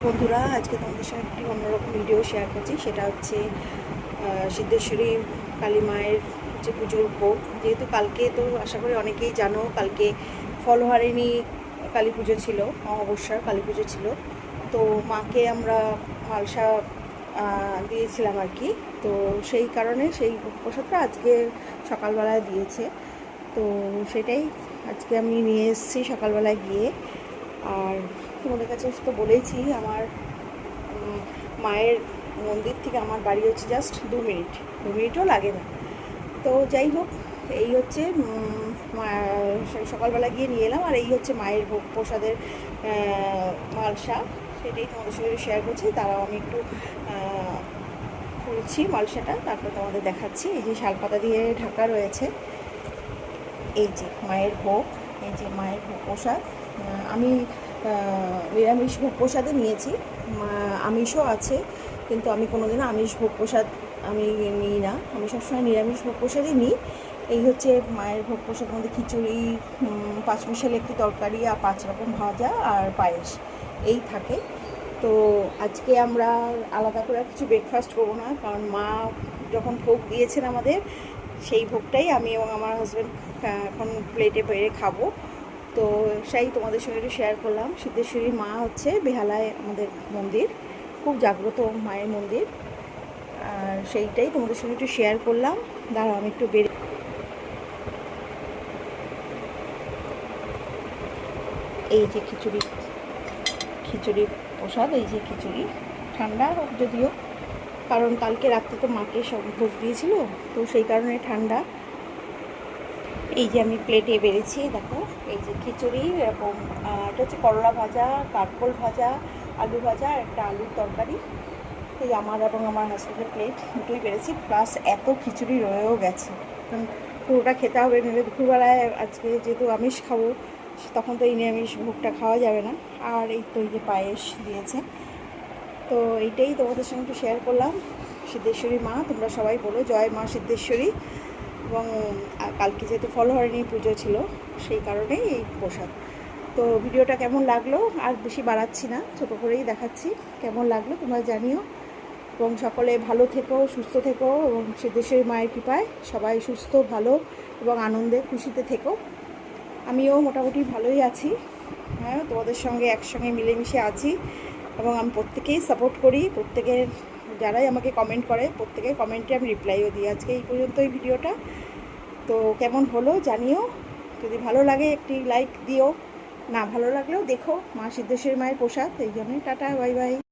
বন্ধুরা, আজকে তোমাদের সঙ্গে একটি অন্যরকম ভিডিও শেয়ার করছি। সেটা হচ্ছে সিদ্ধেশ্বরী কালী মায়ের হচ্ছে পুজোর ভোগ। যেহেতু কালকে তো আশা করি অনেকেই জানো, কালকে ফলহারিণী কালী পুজো ছিল, অমাবস্যার কালী পুজো ছিল। তো মাকে আমরা মালসা দিয়েছিলাম আর কি। তো সেই কারণে সেই প্রসাদটা আজকে সকালবেলায় দিয়েছে। তো সেটাই আজকে আমি নিয়ে এসেছি সকালবেলায় গিয়ে। আর তোমাদের কাছে তো বলেইছি, আমার মায়ের মন্দির থেকে আমার বাড়ি হচ্ছে জাস্ট 2 মিনিটও লাগে না। তো যাই হোক, এই হচ্ছে সকালবেলা গিয়ে নিয়ে এলাম। আর এই হচ্ছে মায়ের ভোগ প্রসাদের মালসা, সেটাই তোমাদের সঙ্গে শেয়ার করছি। তারাও আমি একটু খুলছি মালসাটা, তারপর তোমাদের দেখাচ্ছি। এই যে শালপাতা দিয়ে ঢাকা রয়েছে, এই যে মায়ের ভোগ, এই যে মায়ের ভোগ প্রসাদ। আমি নিরামিষ ভোগ প্রসাদে নিয়েছি, আমিষও আছে, কিন্তু আমি কোনোদিনও আমিষ ভোগ প্রসাদ আমি নিই না। আমি সবসময় নিরামিষ ভোগ প্রসাদই নিই। এই হচ্ছে মায়ের ভোগ প্রসাদ, মধ্যে খিচুড়ি, 5 মিশালি একটি তরকারি, আর 5 রকম ভাজা আর পায়েস এই থাকে। তো আজকে আমরা আলাদা করে কিছু ব্রেকফাস্ট করবো না, কারণ মা যখন ভোগ দিয়েছেন আমাদের, সেই ভোগটাই আমি এবং আমার হাজব্যান্ড এখন প্লেটে বেড়ে খাবো। তো সেই তোমাদের সঙ্গে একটু শেয়ার করলাম। সিদ্ধেশ্বরী মা হচ্ছে বেহালায় আমাদের মন্দির, খুব জাগ্রত মায়ের মন্দির। আর সেইটাই তোমাদের সঙ্গে একটু শেয়ার করলাম। দাঁড়াও, আমি একটু বেড়ে, এই যে খিচুড়ি প্রসাদ, এই যে খিচুড়ি ঠান্ডা হোক যদিও, কারণ কালকে রাত্রে তো মাকে সব ভোগ দিয়েছিল, তো সেই কারণে ঠান্ডা। এই যে আমি প্লেটে বেড়েছি, দেখো, এই যে খিচুড়ি এরকম, এটা হচ্ছে করলা ভাজা, কাঠকোল ভাজা, আলু ভাজা আর একটা আলুর তরকারি। এই আমার এবং আমার হাজব্যান্ডের প্লেট দুটোই বেড়েছি, প্লাস এত খিচুড়ি রয়েও গেছে, কারণ পুরোটা খেতে হবে, নইলে দুপুরবেলায় আজকে যেহেতু আমিষ খাবো, তখন তো এই নিরামিষ ভোগটা খাওয়া যাবে না। আর এই তো এই যে পায়েস দিয়েছে। তো এইটাই তোমাদের সঙ্গে একটু শেয়ার করলাম। সিদ্ধেশ্বরী মা, তোমরা সবাই বলো জয় মা সিদ্ধেশ্বরী। এবং কালকে যেহেতু ফলহারিণী পুজো ছিল, সেই কারণেই এই প্রসাদ। তো ভিডিওটা কেমন লাগলো, আর বেশি বাড়াচ্ছি না, ছোটো করেই দেখাচ্ছি। কেমন লাগলো তোমরা জানিও, এবং সকলে ভালো থেকো, সুস্থ থেকো, এবং সিদ্ধেশ্বরী মায়ের কৃপায় সবাই সুস্থ, ভালো এবং আনন্দে খুশিতে থেকো। আমিও মোটামুটি ভালোই আছি, হ্যাঁ, তোমাদের সঙ্গে একসঙ্গে মিলেমিশে আছি, এবং আমি প্রত্যেকেই সাপোর্ট করি। প্রত্যেকের যারাই আমাকে কমেন্ট করে, প্রত্যেকের কমেন্টে আমি রিপ্লাইও দিই। আজকে এই পর্যন্ত এই ভিডিওটা। তো কেমন হলো জানিও, যদি ভালো লাগে একটি লাইক দিও, না ভালো লাগলেও দেখো মা সিদ্ধেশ্বরী মায়ের প্রসাদ। এই জন্যই টাটা, বাই বাই।